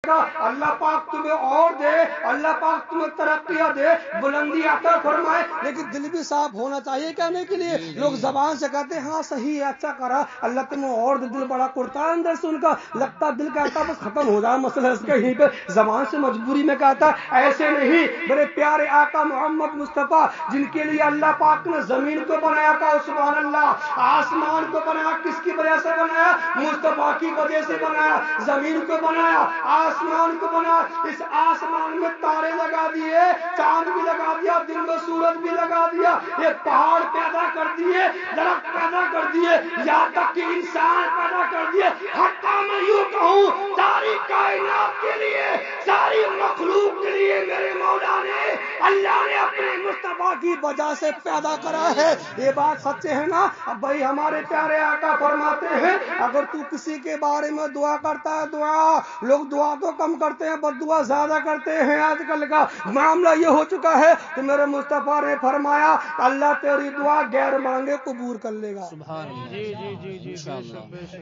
اللہ پاک تمہیں اور دے، اللہ پاک تمہیں ترقیاں دے، بلندی عطا فرمائے، لیکن دل بھی صاف ہونا چاہیے کہنے کے لیے۔ لوگ زبان سے کہتے ہیں ہاں صحیح ہے، اچھا کرا، اللہ تمہیں اور دے، دل بڑا کرتا ہے اندر سے ان کا، لگتا ہے دل کہتا بس ختم ہو جائے مسئلہ اس کے، یہیں پہ زبان سے مجبوری میں کہتا ہے۔ ایسے نہیں، میرے پیارے آقا محمد مصطفیٰ جن کے لیے اللہ پاک نے زمین کو بنایا تھا، سبحان اللہ، آسمان کو بنایا کس کی وجہ سے بنایا؟ مصطفیٰ کی وجہ سے بنایا۔ زمین کو بنایا، آسمان کو بنا، اس آسمان میں تارے لگا دیے، چاند بھی لگا دیا، دن میں سورج بھی لگا دیا، یہ پہاڑ پیدا کر دیے، درخت پیدا کر دیے، یہاں تک کہ انسان پیدا کر دیے۔ حتیٰ میں یوں کہوں ساری کائنات کے لیے، ساری مخلوق کے لیے میرے مولا نے، اللہ نے اپنے مصطفیٰ کی وجہ سے پیدا کرا ہے۔ یہ بات سچ ہے نا؟ اب بھائی ہمارے پیارے آقا فرماتے ہیں اگر تو کسی کے بارے میں دعا کرتا ہے، دعا، لوگ دعا تو کم کرتے ہیں بد دعا زیادہ کرتے ہیں، آج کل کا معاملہ یہ ہو چکا ہے، تو میرے مصطفیٰ نے فرمایا اللہ تیری دعا غیر مانگے قبول کر لے گا۔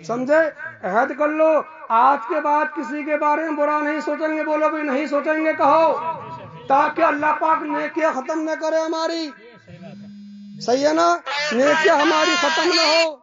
سمجھے؟ عہد کر لو، آج کے بعد کسی کے بارے میں برا نہیں سوچیں گے، بولو بھی نہیں سوچیں گے، کہو، تاکہ اللہ پاک نیکیاں ختم نہ کرے ہماری، صحیح ہے نا؟ نیکیاں ہماری ختم نہ ہو،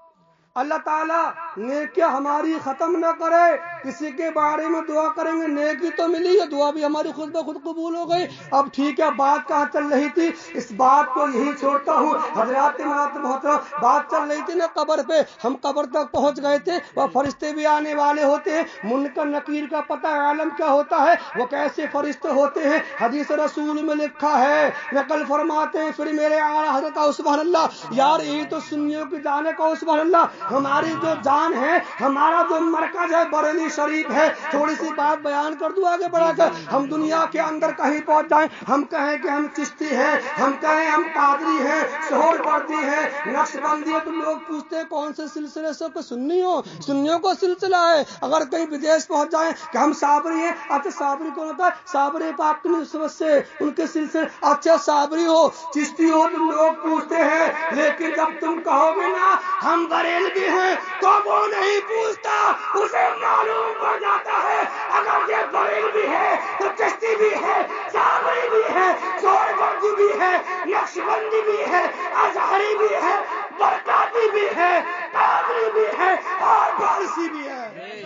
اللہ تعالیٰ نیکیاں ہماری ختم نہ کرے۔ کسی کے بارے میں دعا کریں گے، نیکی تو ملی ہے، دعا بھی ہماری خود بخود قبول ہو گئی۔ اب ٹھیک ہے، بات کہاں چل رہی تھی، اس بات کو یہی چھوڑتا ہوں۔ حضرات محترم، بات چل رہی تھی نا قبر پہ، ہم قبر تک پہنچ گئے تھے، وہ فرشتے بھی آنے والے ہوتے ہیں، منکر نکیر کا پتہ عالم کیا ہوتا ہے، وہ کیسے فرشتے ہوتے ہیں، حدیث رسول میں لکھا ہے، نقل فرماتے ہیں، پھر میرے اعلیٰ حضرت سبحان اللہ، یار یہ تو سنیوں کی جانے کا سبحان اللہ، ہماری جو جان ہے، ہمارا جو مرکز ہے بریلی شریف ہے۔ تھوڑی سی بات بیان کر دوں آگے بڑھا کر، ہم دنیا کے اندر کہیں پہنچ جائیں، ہم کہیں کہ ہم چشتی ہیں، ہم کہیں ہم قادری ہیں، سہور وردی ہیں، نقش بندی ہے، تو لوگ پوچھتے ہیں کون سے سلسلے سے، کہ سنی ہو، سنیوں کو سلسلہ ہے۔ اگر کہیں بدیش پہنچ جائیں کہ ہم صابری ہیں، اچھا صابری کون ہوتا ہے؟ صابری پاک کی نسبت سے ان کے سلسلے، اچھا صابری ہو، چشتی ہو، تو لوگ پوچھتے ہیں، لیکن جب تم کہو گے نا ہم بریلوی ہیں، تو وہ نہیں پوچھتا، اسے معلوم پڑ جاتا ہے اگر یہ بریلوی ہے تو چشتی بھی ہے، صابری بھی ہے، سہروردی بھی ہے، نقشبندی بھی ہے، ازہری بھی ہے، برکاتی بھی ہے، قادری بھی ہے اور فارسی بھی ہے۔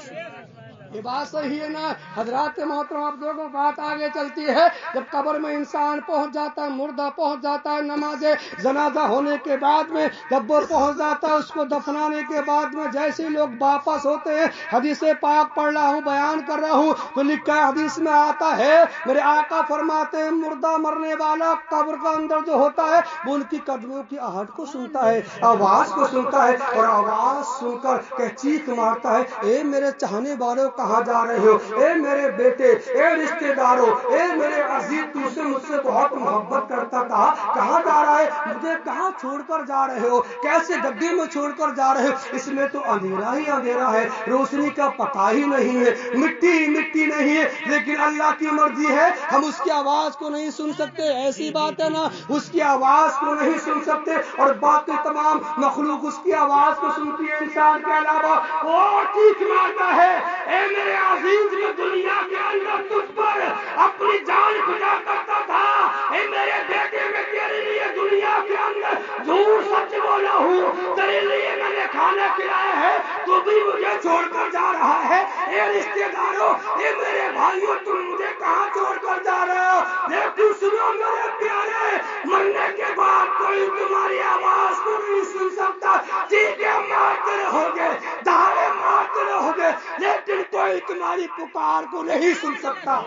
یہ بات صحیح ہے نا حضرات محترم؟ آپ دیکھو بات آگے چلتی ہے، جب قبر میں انسان پہنچ جاتا ہے، مردہ پہنچ جاتا ہے، نماز جنازہ ہونے کے بعد میں جب وہ پہنچ جاتا ہے، اس کو دفنانے کے بعد میں جیسے ہی لوگ واپس ہوتے ہیں، حدیث پاک پڑھ رہا ہوں، بیان کر رہا ہوں، تو لکھا ہے حدیث میں آتا ہے، میرے آقا فرماتے ہیں مردہ مرنے والا قبر کا اندر جو ہوتا ہے وہ ان کی قدموں کی آہٹ کو سنتا ہے، آواز کو سنتا ہے، اور آواز سن کر کہ چیخ مارتا ہے، اے میرے چاہنے والوں کہاں جا رہے ہو، اے میرے بیٹے، اے رشتے داروں، اے میرے عزیز، تو سے مجھ سے بہت محبت کرتا تھا، کہاں جا رہا ہے، مجھے کہاں چھوڑ کر جا رہے ہو، کیسے گڈی میں چھوڑ کر جا رہے ہو، اس میں تو اندھیرا ہی اندھیرا ہے، روشنی کا پتہ ہی نہیں ہے، مٹی ہی مٹی نہیں ہے، لیکن اللہ کی مرضی ہے، ہم اس کی آواز کو نہیں سن سکتے، ایسی بات ہے نا، اس کی آواز کو نہیں سن سکتے، اور باقی تمام مخلوق اس کی آواز کو سنتی ہے، انسان کے علاوہ اور چیخ مارتا ہے، اے میرے عزیز، میں دنیا کے اندر تجھ پر اپنی جان فدا کرتا تھا، اے میرے بیٹے، میں تیرے لیے دنیا کے اندر جھوٹ سچ بولا ہوں، تیرے لیے میں نے کھانا کھلایا ہے، تو بھی مجھے چھوڑ کر جا رہا ہے، اے رشتے داروں، اے میرے بھائیوں، تم مجھے کہاں چھوڑ کر جا رہے ہو، لیکن سنو میرے پیارے، مرنے کے بعد کوئی تمہاری آواز کو نہیں سن سکتا، چیخیں مارتے رہو گے، دہاڑے مارتے رہو گے، لیکن کوئی تمہاری پکار کو نہیں سن سکتا۔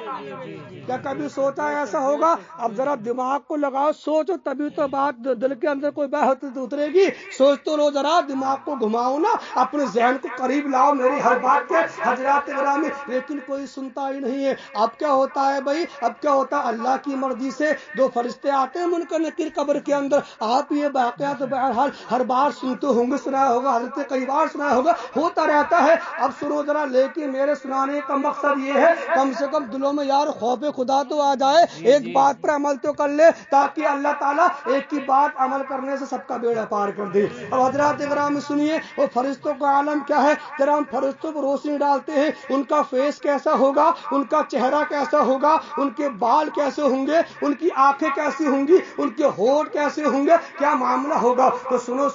کیا کبھی سوچا ایسا ہوگا؟ اب ذرا دماغ کو لگاؤ، سوچو، تبھی تو بات دل کے اندر کوئی بات اترے گی، سوچ تو لو، ذرا دماغ کو گھماؤ نا، اپنے ذہن کو قریب لاؤ میری ہر بات کے حضرات گرامی، لیکن کوئی سنتا ہی نہیں ہے۔ اب کیا ہوتا ہے بھائی، اب کیا ہوتا ہے، اللہ کی مرضی سے دو فرشتے آتے ہیں منکر نکیر قبر کے اندر، آپ یہ واقعات بہرحال ہر بار سنتے ہوں گے، سنا ہوگا، حضرت کئی بار سنا ہوگا، ہوتا رہتا ہے۔ اب سنو ذرا، لیکن میرے سنانے کا مقصد یہ ہے کم سے کم دلوں میں یار خوف خدا تو آ جائے, ایک بات پر عمل تو کر لے تاکہ اللہ تعالیٰ ایک کی بات عمل کرنے سے سب کا بیڑا پار کر دے. اب حضرات گرامی سنیے, وہ فرشتوں کا عالم کیا ہے. ذرا ہم فرشتوں پر روشنی ڈالتے ہیں, ان کا فیس کیسا ہوگا, ان کا چہرہ کیسا ہوگا, ان کے بال کیسے ہوں گے, ان کی آنکھیں کیسی ہوں گی, ان کے ہونٹ کیسے ہوں گے, کیا معاملہ ہوگا. تو سنو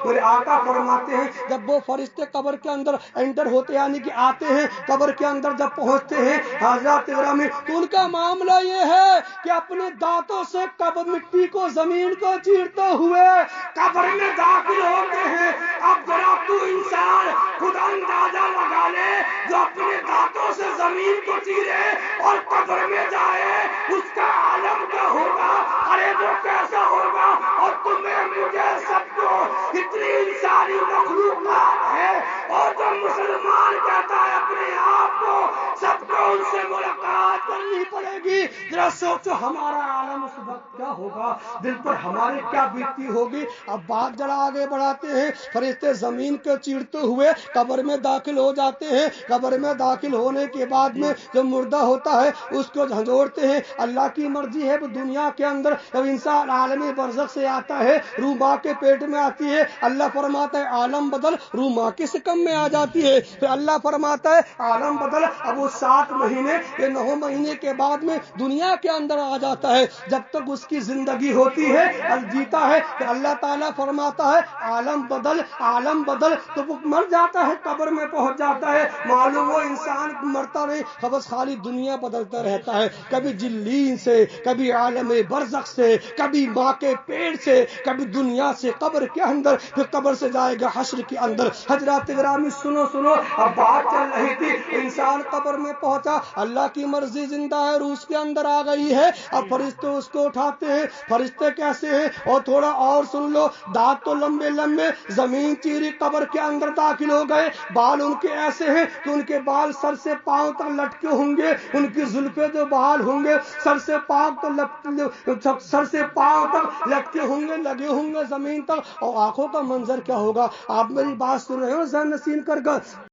میرے آقا فرماتے ہیں جب وہ فرشتے قبر کے اندر انٹر ہوتے یعنی کہ آتے ہیں, قبر کے اندر جب پہنچتے ہیں حضرات گرامی, تو ان کا معاملہ یہ ہے کہ اپنے دانتوں سے قبر مٹی کو زمین کو چیرتے ہوئے قبر میں داخل ہوتے ہیں. اب ذرا تو انسان خود اندازہ لگا لے, جو اپنے دانتوں سے زمین کو چیرے اور قبر میں جائے, اس کا عالم کیا ہوگا. ارے وہ کیسا ہوگا. اور تمہیں مجھے سب کو اتنی انسانی مخلوقات ہے, اور جو مسلمان کہتا ہے اپنے آپ کو, سب کو ان سے ملاقات کرنی پڑے گی. ذرا سوچو ہمارا عالم اس وقت کیا ہوگا, دل پر ہمارے کیا بیتتی ہوگی. اب بات ذرا آگے بڑھاتے ہیں. فرشتے زمین کو چیرتے ہوئے قبر میں داخل ہو جاتے ہیں. قبر میں داخل ہونے کے بعد میں جو مردہ ہوتا ہے اس کو جھنجھوڑتے ہیں. اللہ کی مرضی ہے دنیا کے اندر جب انسان عالم برزخ سے آتا ہے, روح ماں کے پیٹ میں آتی ہے, اللہ فرماتا ہے عالم بدل, روح ماں کے سکم میں آ جاتی ہے. پھر اللہ فرماتا ہے عالم بدل, اب وہ 7 مہینے یا 9 مہینے کے بعد میں دنیا کے اندر آ جاتا ہے. جب تک اس کی زندگی ہوتی ہے جیتا ہے, تو اللہ تعالیٰ فرماتا ہے عالم بدل, عالم بدل. تو وہ مر جاتا ہے, قبر میں پہنچ جاتا ہے. معلوم وہ انسان مرتا نہیں, بس خالی دنیا بدلتا رہتا ہے. کبھی جلین سے, کبھی عالم برزخ سے, کبھی ماں کے پیٹ سے, کبھی دنیا سے قبر کے اندر, پھر قبر سے جائے گا حشر کے اندر. حضرات گرامی سنو, اب بات چل رہی تھی, انسان قبر میں پہنچا, اللہ کی مرضی زندہ ہے, روح کے اندر آ گئی ہے. اب فرشتے اس کو اٹھاتے ہیں. فرشتے کیسے ہیں, اور تھوڑا اور سن لو, دانت تو لمبے لمبے, زمین چیری, قبر کے اندر داخل ہو گئے. بال ان کے ایسے ہیں کہ ان کے بال سر سے پاؤں تک لٹکے ہوں گے. ان کی زلفیں جو بال ہوں گے سر سے پاؤں تک لٹکے ہوں گے, لگے ہوں گے زمین تک. اور آنکھوں کا منظر کیا ہوگا, آپ میری بات سن رہے ہو ذہن نشین کر.